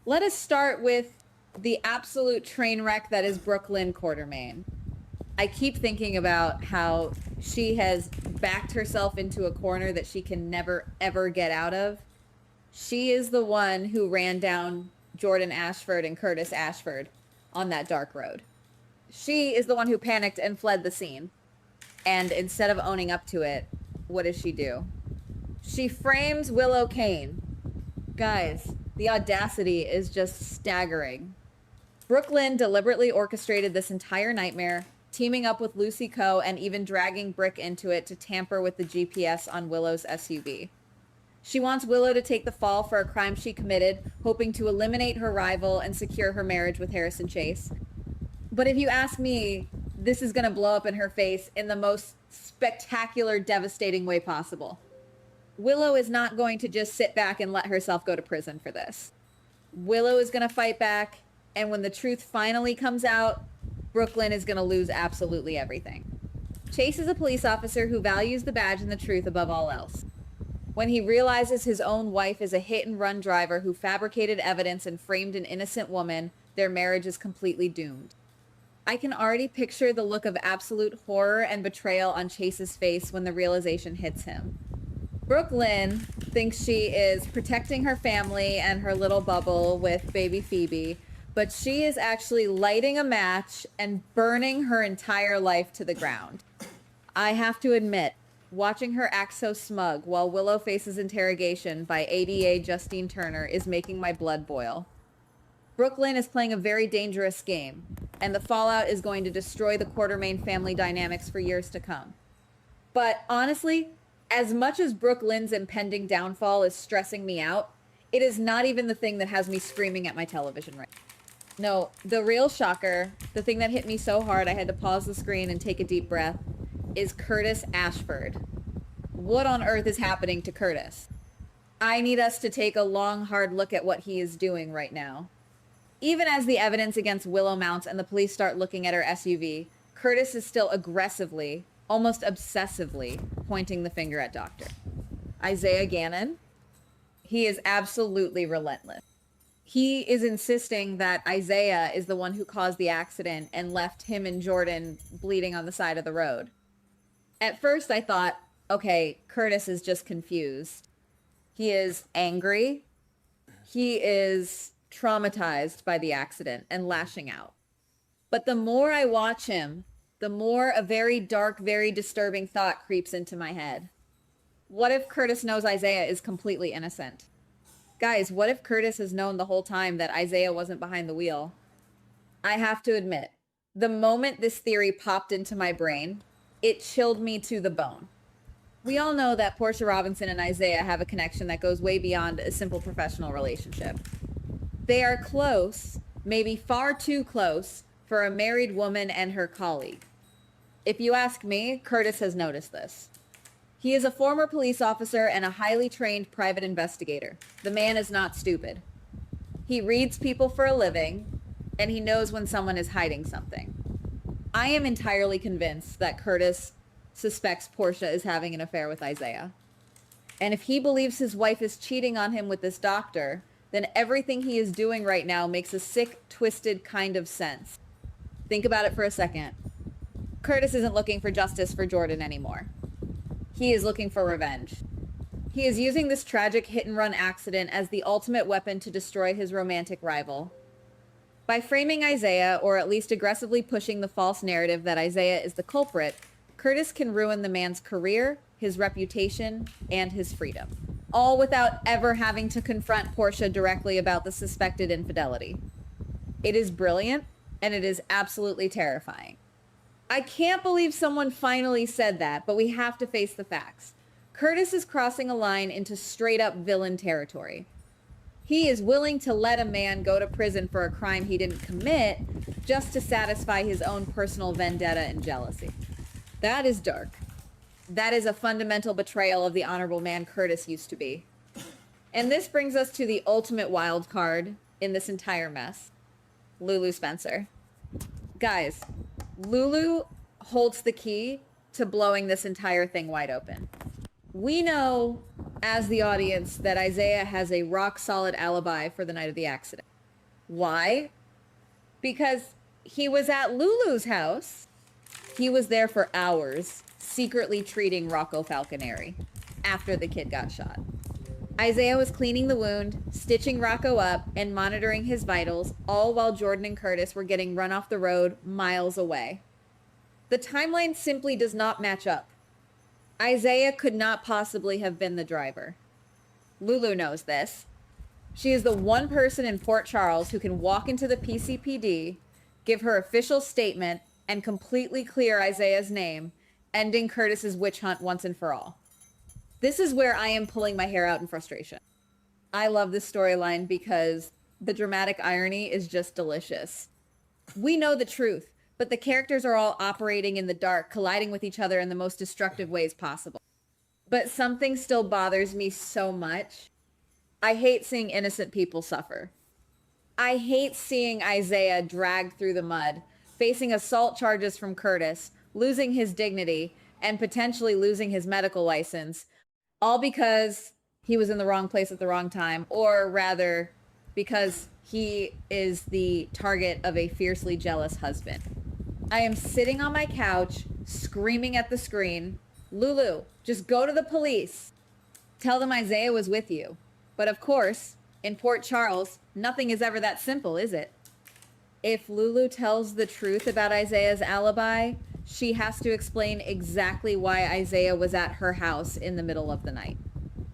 Let us start with the absolute train wreck that is Brooklyn Quartermain. I keep thinking about how she has backed herself into a corner that she can never, ever get out of. She is the one who ran down Jordan Ashford and Curtis Ashford on that dark road. She is the one who panicked and fled the scene. And instead of owning up to it, what does she do? She frames Willow Kane. Guys, the audacity is just staggering. Brooklyn deliberately orchestrated this entire nightmare, teaming up with Lucy Coe and even dragging Brick into it to tamper with the GPS on Willow's SUV. She wants Willow to take the fall for a crime she committed, hoping to eliminate her rival and secure her marriage with Harrison Chase. But if you ask me, this is going to blow up in her face in the most spectacular, devastating way possible. Willow is not going to just sit back and let herself go to prison for this. Willow is going to fight back, and when the truth finally comes out, Brooklyn is going to lose absolutely everything. Chase is a police officer who values the badge and the truth above all else. When he realizes his own wife is a hit-and-run driver who fabricated evidence and framed an innocent woman, their marriage is completely doomed. I can already picture the look of absolute horror and betrayal on Chase's face when the realization hits him. Brooklyn thinks she is protecting her family and her little bubble with baby Phoebe, but she is actually lighting a match and burning her entire life to the ground. I have to admit, watching her act so smug while Willow faces interrogation by ADA Justine Turner is making my blood boil. Brooklyn is playing a very dangerous game, and the fallout is going to destroy the Quartermain family dynamics for years to come. But honestly, as much as Brooklyn's impending downfall is stressing me out, it is not even the thing that has me screaming at my television right now. No, the real shocker, the thing that hit me so hard I had to pause the screen and take a deep breath, is Curtis Ashford. What on earth is happening to Curtis? I need us to take a long, hard look at what he is doing right now. Even as the evidence against Willow mounts and the police start looking at her SUV, Curtis is still aggressively, almost obsessively, pointing the finger at Doctor Isaiah Gannon. He is absolutely relentless. He is insisting that Isaiah is the one who caused the accident and left him and Jordan bleeding on the side of the road. At first I thought, okay, Curtis is just confused. He is angry. He is traumatized by the accident and lashing out. But the more I watch him, the more a very dark, very disturbing thought creeps into my head. What if Curtis knows Isaiah is completely innocent? Guys, what if Curtis has known the whole time that Isaiah wasn't behind the wheel? I have to admit, the moment this theory popped into my brain, it chilled me to the bone. We all know that Portia Robinson and Isaiah have a connection that goes way beyond a simple professional relationship. They are close, maybe far too close, for a married woman and her colleague. If you ask me, Curtis has noticed this. He is a former police officer and a highly trained private investigator. The man is not stupid. He reads people for a living, and he knows when someone is hiding something. I am entirely convinced that Curtis suspects Portia is having an affair with Isaiah. And if he believes his wife is cheating on him with this doctor, then everything he is doing right now makes a sick, twisted kind of sense. Think about it for a second. Curtis isn't looking for justice for Jordan anymore. He is looking for revenge. He is using this tragic hit-and-run accident as the ultimate weapon to destroy his romantic rival. By framing Isaiah, or at least aggressively pushing the false narrative that Isaiah is the culprit, Curtis can ruin the man's career, his reputation, and his freedom. All without ever having to confront Portia directly about the suspected infidelity. It is brilliant, and it is absolutely terrifying. I can't believe someone finally said that, but we have to face the facts. Curtis is crossing a line into straight-up villain territory. He is willing to let a man go to prison for a crime he didn't commit just to satisfy his own personal vendetta and jealousy. That is dark. That is a fundamental betrayal of the honorable man Curtis used to be. And this brings us to the ultimate wild card in this entire mess. Lulu Spencer. Guys, Lulu holds the key to blowing this entire thing wide open. We know, as the audience, that Isaiah has a rock-solid alibi for the night of the accident. Why? Because he was at Lulu's house. He was there for hours, secretly treating Rocco Falconeri after the kid got shot. Isaiah was cleaning the wound, stitching Rocco up, and monitoring his vitals, all while Jordan and Curtis were getting run off the road miles away. The timeline simply does not match up. Isaiah could not possibly have been the driver. Lulu knows this. She is the one person in Port Charles who can walk into the PCPD, give her official statement, and completely clear Isaiah's name, ending Curtis's witch hunt once and for all. This is where I am pulling my hair out in frustration. I love this storyline because the dramatic irony is just delicious. We know the truth, but the characters are all operating in the dark, colliding with each other in the most destructive ways possible. But something still bothers me so much. I hate seeing innocent people suffer. I hate seeing Isaiah dragged through the mud, facing assault charges from Curtis, losing his dignity, and potentially losing his medical license, all because he was in the wrong place at the wrong time, or rather, because he is the target of a fiercely jealous husband. I am sitting on my couch, screaming at the screen, Lulu, just go to the police. Tell them Isaiah was with you. But of course, in Port Charles, nothing is ever that simple, is it? If Lulu tells the truth about Isaiah's alibi, she has to explain exactly why Isaiah was at her house in the middle of the night.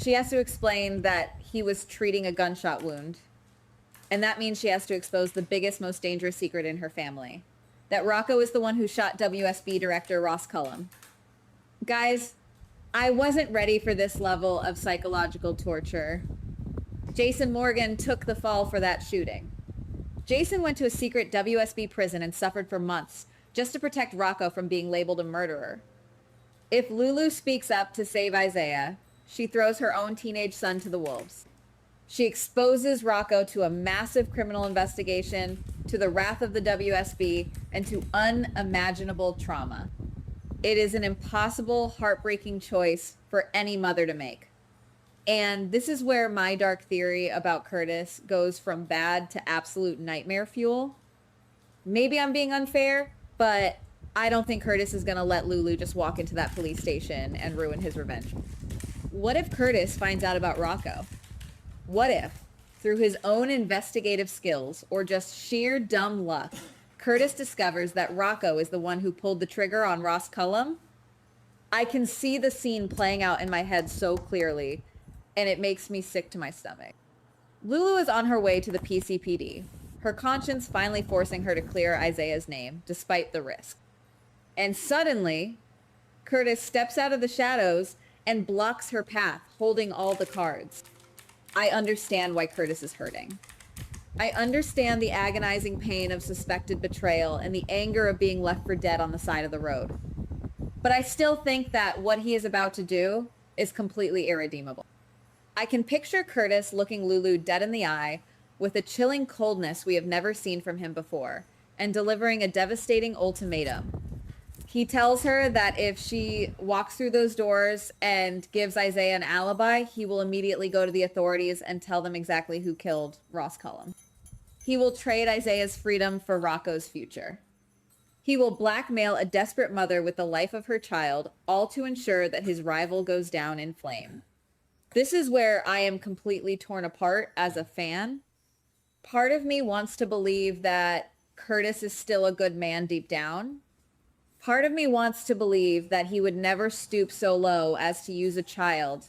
She has to explain that he was treating a gunshot wound. And that means she has to expose the biggest, most dangerous secret in her family. That Rocco is the one who shot WSB director Ross Cullum. Guys, I wasn't ready for this level of psychological torture. Jason Morgan took the fall for that shooting. Jason went to a secret WSB prison and suffered for months just to protect Rocco from being labeled a murderer. If Lulu speaks up to save Isaiah, she throws her own teenage son to the wolves. She exposes Rocco to a massive criminal investigation, to the wrath of the WSB, and to unimaginable trauma. It is an impossible, heartbreaking choice for any mother to make. And this is where my dark theory about Curtis goes from bad to absolute nightmare fuel. Maybe I'm being unfair, but I don't think Curtis is going to let Lulu just walk into that police station and ruin his revenge. What if Curtis finds out about Rocco? What if, through his own investigative skills or just sheer dumb luck, Curtis discovers that Rocco is the one who pulled the trigger on Ross Cullum? I can see the scene playing out in my head so clearly, and it makes me sick to my stomach. Lulu is on her way to the PCPD, her conscience finally forcing her to clear Isaiah's name, despite the risk. And suddenly, Curtis steps out of the shadows and blocks her path, holding all the cards. I understand why Curtis is hurting. I understand the agonizing pain of suspected betrayal and the anger of being left for dead on the side of the road. But I still think that what he is about to do is completely irredeemable. I can picture Curtis looking Lulu dead in the eye with a chilling coldness we have never seen from him before, and delivering a devastating ultimatum. He tells her that if she walks through those doors and gives Isaiah an alibi, he will immediately go to the authorities and tell them exactly who killed Ross Cullum. He will trade Isaiah's freedom for Rocco's future. He will blackmail a desperate mother with the life of her child, all to ensure that his rival goes down in flame. This is where I am completely torn apart as a fan. Part of me wants to believe that Curtis is still a good man deep down. Part of me wants to believe that he would never stoop so low as to use a child,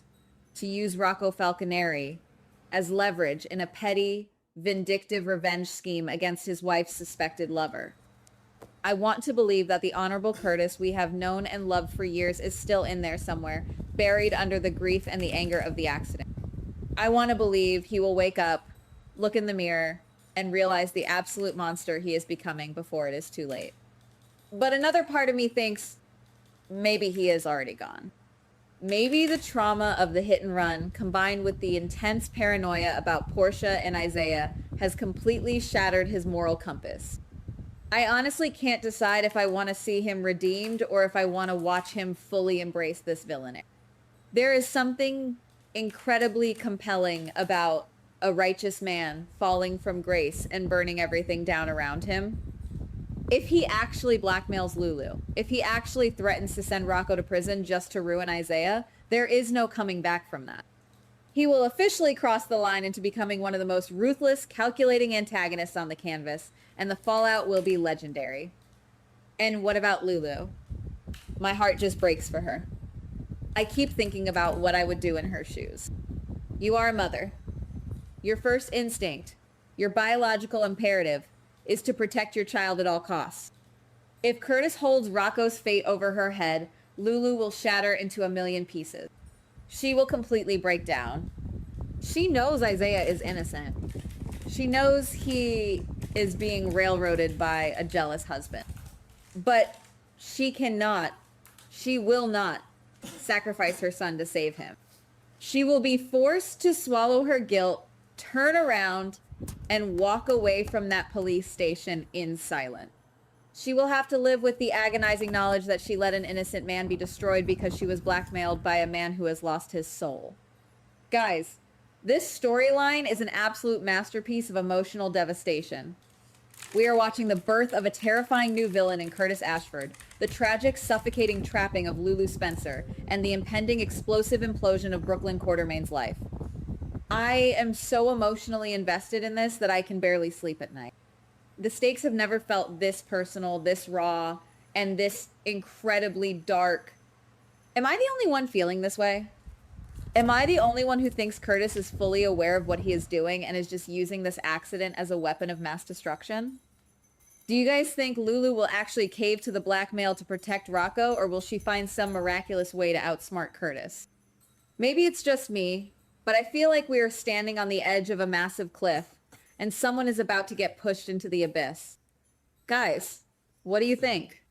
to use Rocco Falconeri as leverage in a petty, vindictive revenge scheme against his wife's suspected lover. I want to believe that the Honorable Curtis we have known and loved for years is still in there somewhere, buried under the grief and the anger of the accident. I want to believe he will wake up, look in the mirror, and realize the absolute monster he is becoming before it is too late. But another part of me thinks maybe he is already gone. Maybe the trauma of the hit and run, combined with the intense paranoia about Portia and Isaiah, has completely shattered his moral compass. I honestly can't decide if I want to see him redeemed or if I want to watch him fully embrace this villainy. There is something incredibly compelling about a righteous man falling from grace and burning everything down around him. If he actually blackmails Lulu, if he actually threatens to send Rocco to prison just to ruin Isaiah, there is no coming back from that. He will officially cross the line into becoming one of the most ruthless, calculating antagonists on the canvas, and the fallout will be legendary. And what about Lulu? My heart just breaks for her. I keep thinking about what I would do in her shoes. You are a mother. Your first instinct, your biological imperative, is to protect your child at all costs. If Curtis holds Rocco's fate over her head, Lulu will shatter into a million pieces. She will completely break down. She knows Isaiah is innocent. She knows he is being railroaded by a jealous husband. But she will not sacrifice her son to save him. She will be forced to swallow her guilt, turn around, and walk away from that police station in silence. She will have to live with the agonizing knowledge that she let an innocent man be destroyed because she was blackmailed by a man who has lost his soul. Guys, this storyline is an absolute masterpiece of emotional devastation. We are watching the birth of a terrifying new villain in Curtis Ashford, the tragic, suffocating trapping of Lulu Spencer, and the impending explosive implosion of Brooklyn Quartermain's life. I am so emotionally invested in this that I can barely sleep at night. The stakes have never felt this personal, this raw, and this incredibly dark. Am I the only one feeling this way? Am I the only one who thinks Curtis is fully aware of what he is doing and is just using this accident as a weapon of mass destruction? Do you guys think Lulu will actually cave to the blackmail to protect Rocco, or will she find some miraculous way to outsmart Curtis? Maybe it's just me, but I feel like we are standing on the edge of a massive cliff, and someone is about to get pushed into the abyss. Guys, what do you think?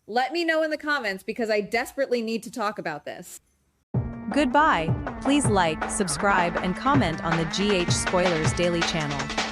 Let me know in the comments because I desperately need to talk about this. Goodbye. Please like, subscribe, and comment on the GH Spoilers Daily channel.